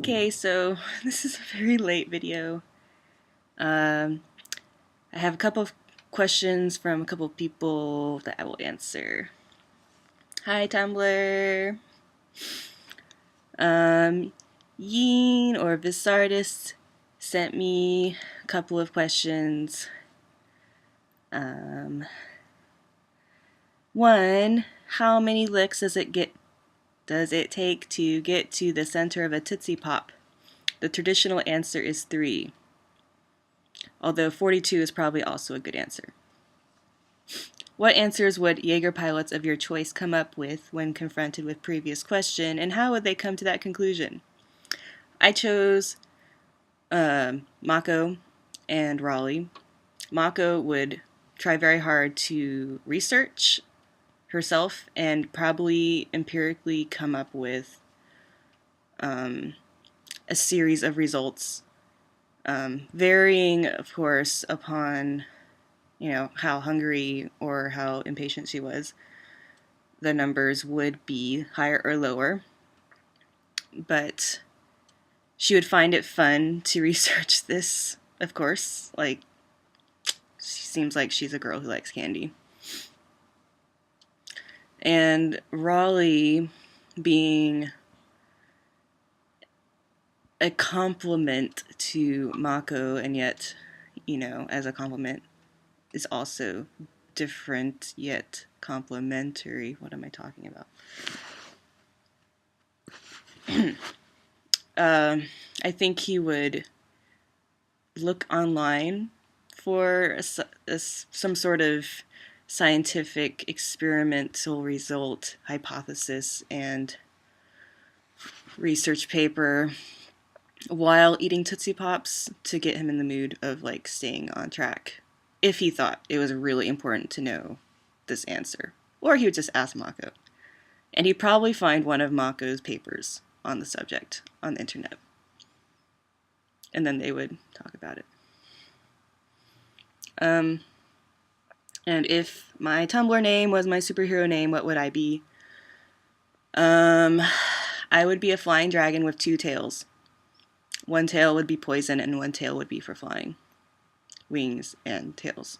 Okay, so this is a very late video. I have a couple of questions from a couple of people that I will answer. Hi, Tumblr. Yeen or Visardis sent me a couple of questions. One, how many licks does it take to get to the center of a Tootsie Pop? The traditional answer is 3, although 42 is probably also a good answer. What answers would Jaeger pilots of your choice come up with when confronted with previous question, and how would they come to that conclusion? I chose Mako and Raleigh. Mako would try very hard to research herself and probably empirically come up with a series of results, varying, of course, upon how hungry or how impatient she was. The numbers would be higher or lower, but she would find it fun to research this, of course. Like, she seems like she's a girl who likes candy. And Raleigh, being a compliment to Mako, and yet, as a compliment, is also different yet complementary. What am I talking about? I think he would look online for some sort of scientific experimental result, hypothesis, and research paper while eating Tootsie Pops to get him in the mood of staying on track, if he thought it was really important to know this answer. Or he would just ask Mako. And he'd probably find one of Mako's papers on the subject on the internet. And then they would talk about it. And if my Tumblr name was my superhero name, what would I be? I would be a flying dragon with 2 tails. One tail would be poison and one tail would be for flying. Wings and tails.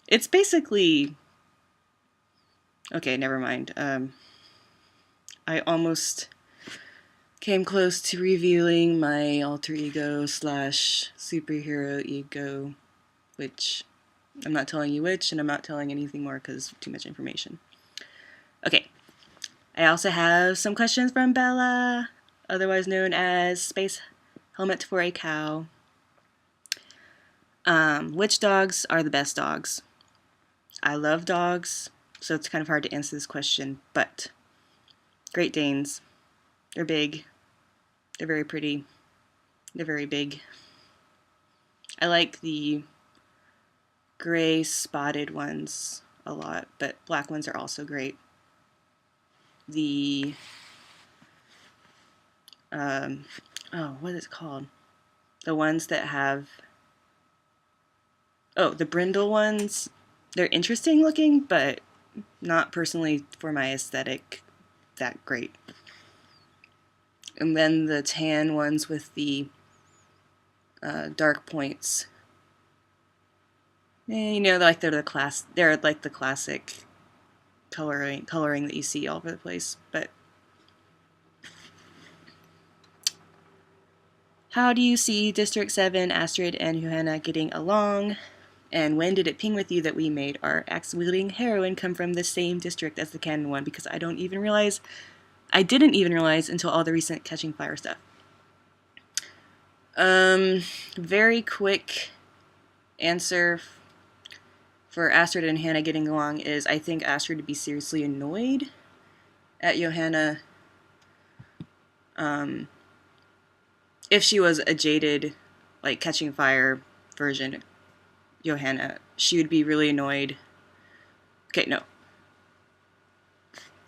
It's basically... Okay, never mind. I almost came close to revealing my alter ego / superhero ego, which I'm not telling you which, and I'm not telling anything more because too much information. Okay. I also have some questions from Bella, otherwise known as Space Helmet for a Cow. Which dogs are the best dogs? I love dogs, so it's kind of hard to answer this question, but Great Danes. They're big. They're very pretty. They're very big. I like the gray spotted ones a lot, but black ones are also great. The what is it called? The ones that have the brindle ones. They're interesting looking, but not personally for my aesthetic that great. And then the tan ones with the dark points. They're like the classic coloring that you see all over the place. But how do you see District 7, Astrid, and Johanna getting along? And when did it ping with you that we made our axe-wielding heroine come from the same district as the canon one? Because I didn't even realize until all the recent Catching Fire stuff. Very quick answer for Astrid and Hannah getting along is I think Astrid would be seriously annoyed at Johanna. If she was a jaded, Catching Fire version Johanna, she would be really annoyed. Okay, no.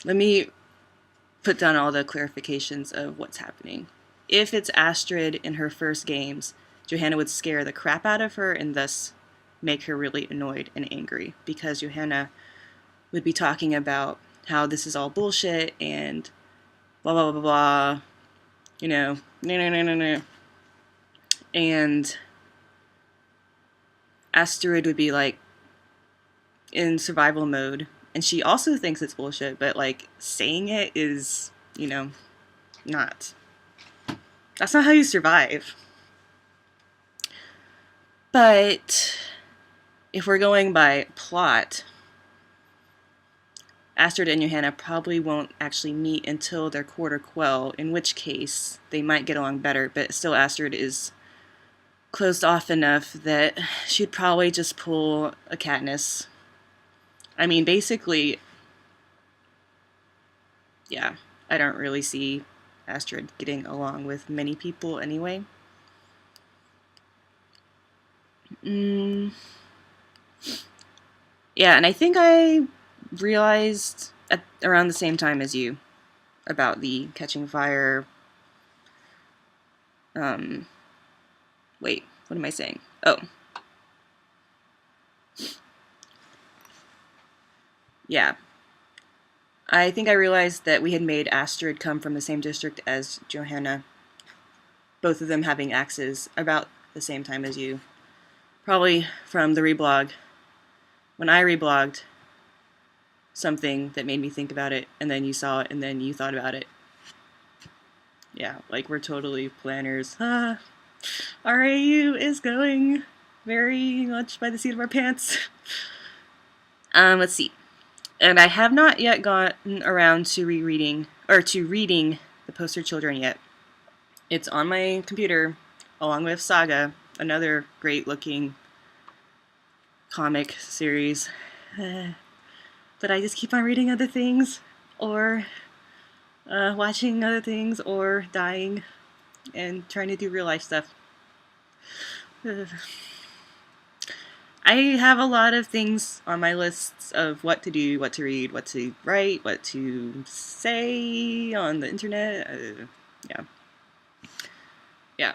Let me put down all the clarifications of what's happening. If it's Astrid in her first games, Johanna would scare the crap out of her and thus make her really annoyed and angry, because Johanna would be talking about how this is all bullshit and blah, blah, blah, blah, you know, no, no, no, no, no. And Astrid would be like in survival mode, and she also thinks it's bullshit, but like saying it is, you know, not. That's not how you survive. But if we're going by plot, Astrid and Johanna probably won't actually meet until their quarter quell, in which case they might get along better, but still Astrid is closed off enough that she'd probably just pull a Katniss. I mean, basically, yeah, I don't really see Astrid getting along with many people anyway. Yeah, and I think I realized around the same time as you about the catching fire. Wait, what am I saying? Oh. Yeah. I think I realized that we had made Astrid come from the same district as Johanna. Both of them having axes about the same time as you. Probably from the reblog. When I reblogged something that made me think about it, and then you saw it, and then you thought about it. Yeah, like we're totally planners. RAU is going very much by the seat of our pants. Let's see. And I have not yet gotten around to reading The Poster Children yet. It's on my computer, along with Saga, another great-looking comic series. But I just keep on reading other things, or watching other things, or dying, and trying to do real-life stuff. I have a lot of things on my lists of what to do, what to read, what to write, what to say on the internet. Yeah.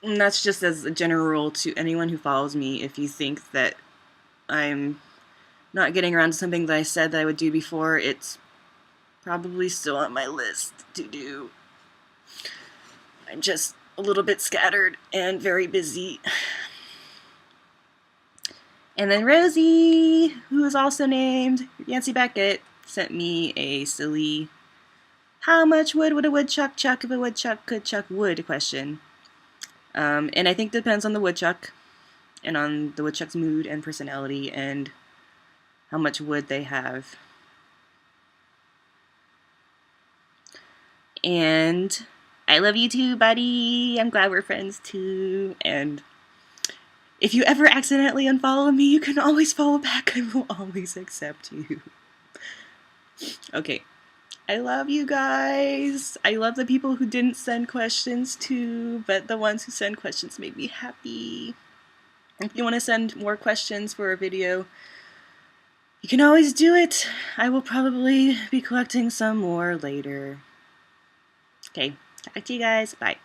And that's just as a general rule to anyone who follows me. If you think that I'm not getting around to something that I said that I would do before, it's probably still on my list to do. I'm just a little bit scattered and very busy. And then Rosie, who is also named Yancy Beckett, sent me a silly how much wood would a woodchuck chuck if a woodchuck could chuck wood question. And I think it depends on the woodchuck and on the woodchuck's mood and personality and how much wood they have. And I love you too, buddy. I'm glad we're friends too. And if you ever accidentally unfollow me, you can always follow back. I will always accept you. Okay. I love you guys. I love the people who didn't send questions too, but the ones who send questions make me happy. If you want to send more questions for a video, you can always do it. I will probably be collecting some more later. Okay, talk to you guys. Bye.